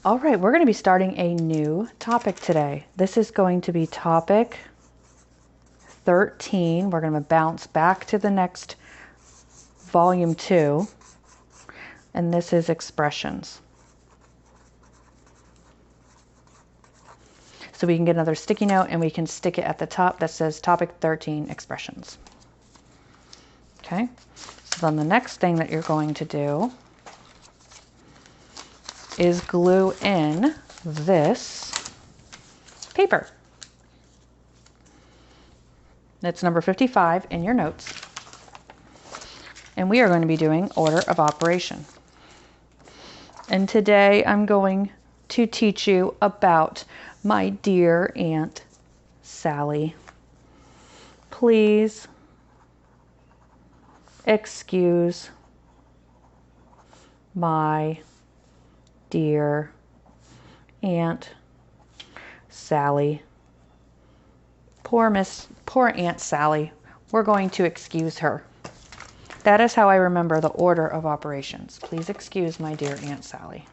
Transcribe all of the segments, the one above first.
All right, we're going to be starting a new topic today. This is going to be topic 13. We're going to bounce back to the next volume 2, and this is expressions. So we can get another sticky note and we can stick it at the top that says topic 13, expressions. Okay, so then the next thing that you're going to do is glue in this paper. That's number 55 in your notes. And we are going to be doing order of operation. And today I'm going to teach you about my dear Aunt Sally. Please excuse my dear Aunt Sally. Poor Aunt Sally. We're going to excuse her. That is how I remember the order of operations. Please excuse my dear Aunt Sally.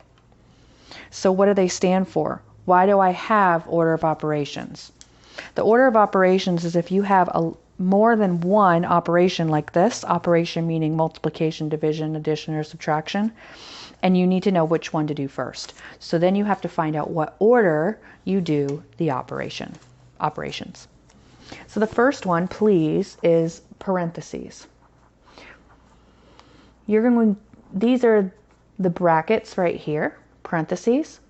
So what do they stand for? Why do I have order of operations? The order of operations is if you have more than one operation like this, operation meaning multiplication, division, addition, or subtraction, and you need to know which one to do first. So then you have to find out what order you do the operations. So the first one, please, is parentheses. These are the brackets right here, parentheses,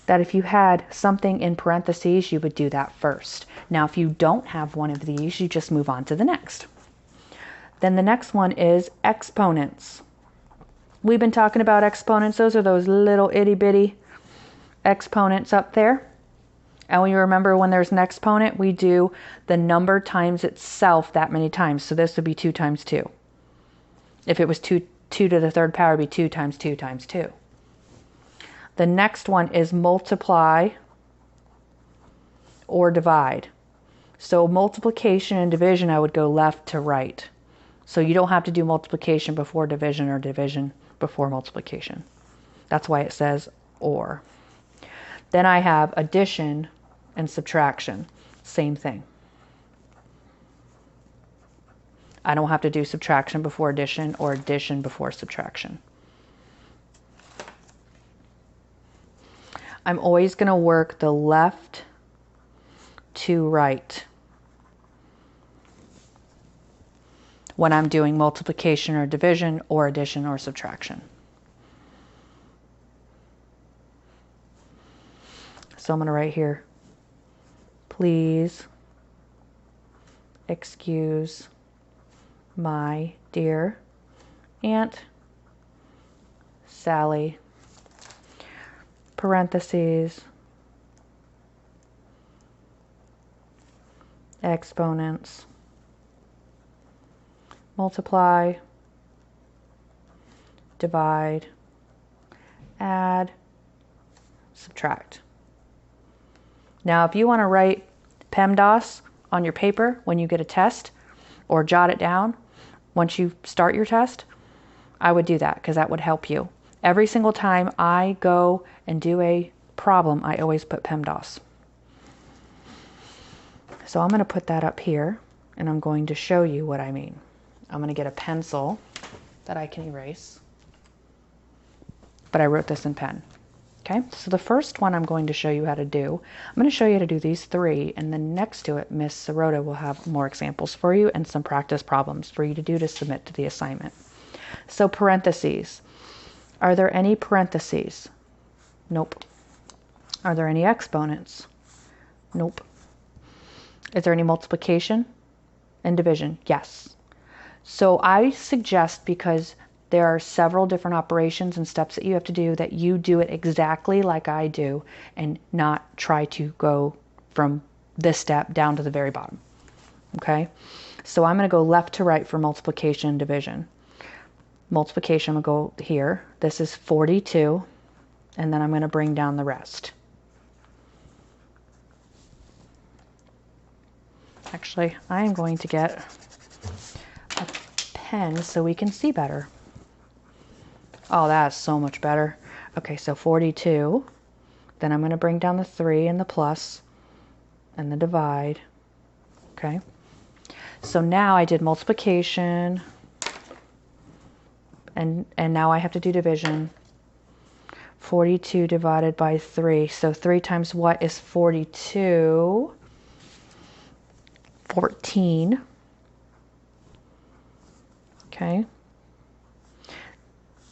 that if you had something in parentheses, you would do that first. Now, if you don't have one of these, you just move on to the next. Then the next one is exponents. We've been talking about exponents. Those are those little itty bitty exponents up there. And when you remember when there's an exponent, we do the number times itself that many times. So this would be 2 times 2. If it was 2 to the third power, it would be 2 times 2 times 2. The next one is multiply or divide. So multiplication and division, I would go left to right. So you don't have to do multiplication before division or division before multiplication. That's why it says or. Then I have addition and subtraction. Same thing. I don't have to do subtraction before addition or addition before subtraction. I'm always going to work the left to right when I'm doing multiplication or division or addition or subtraction. So I'm going to write here, please excuse my dear Aunt Sally, parentheses, exponents, multiply, divide, add, subtract. Now, if you want to write PEMDAS on your paper when you get a test or jot it down once you start your test, I would do that because that would help you. Every single time I go and do a problem, I always put PEMDAS. So I'm going to put that up here and I'm going to show you what I mean. I'm going to get a pencil that I can erase, but I wrote this in pen. Okay, so the first one I'm going to show you how to do, I'm going to show you how to do these 3, and then next to it, Miss Sirota will have more examples for you and some practice problems for you to do to submit to the assignment. So parentheses. Are there any parentheses? Nope. Are there any exponents? Nope. Is there any multiplication and division? Yes. So I suggest, because there are several different operations and steps that you have to do, that you do it exactly like I do and not try to go from this step down to the very bottom. Okay? So I'm going to go left to right for multiplication and division. Multiplication, I'm going to go here. This is 42, and then I'm going to bring down the rest. Actually, I am going to get a pen so we can see better. Oh, that's so much better. Okay, so 42 Then I'm going to bring down the 3 and the plus and the divide. Okay. So now I did multiplication, and now I have to do division. 42 divided by 3. So 3 times what is 42? 14. Okay.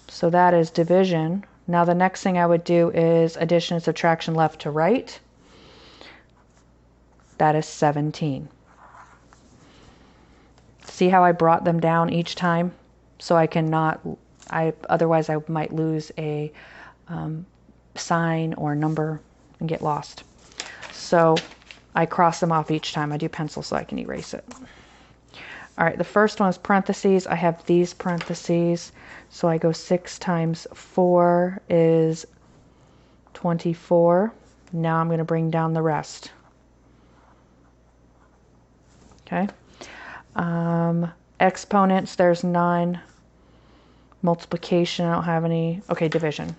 So that is division. Now the next thing I would do is addition and subtraction left to right. That is 17. See how I brought them down each time? So I cannot, otherwise I might lose a sign or number and get lost. So I cross them off each time. I do pencil so I can erase it. All right, the first one is parentheses. I have these parentheses. So I go 6 times 4 is 24. Now I'm going to bring down the rest. Okay. Exponents, there's none. Multiplication, I don't have any. Okay, division.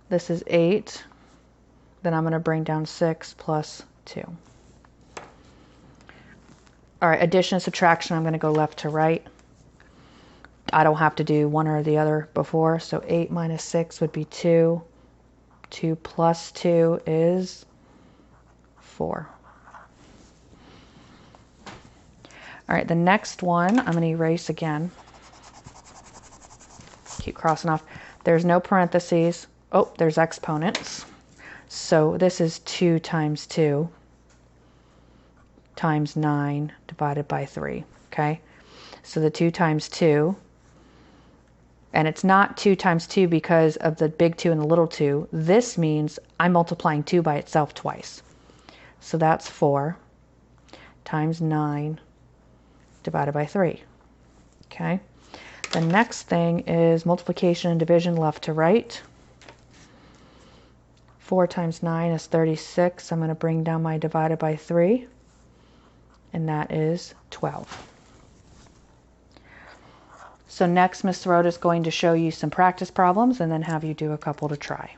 This is 8. Then I'm going to bring down 6 plus 2. All right, addition and subtraction, I'm going to go left to right. I don't have to do one or the other before. So 8 minus 6 would be 2. 2 plus 2 is 4. All right, the next one, I'm going to erase again. Keep crossing off. There's no parentheses. Oh, there's exponents. So this is 2 times 2 times 9 divided by 3. Okay, so the 2 times 2, and it's not 2 times 2 because of the big 2 and the little 2. This means I'm multiplying 2 by itself twice. So that's 4 times 9 divided by 3. Okay, the next thing is multiplication and division left to right. 4 times 9 is 36. I'm going to bring down my divided by 3, and that is 12. So next, Miss Rhoda is going to show you some practice problems and then have you do a couple to try.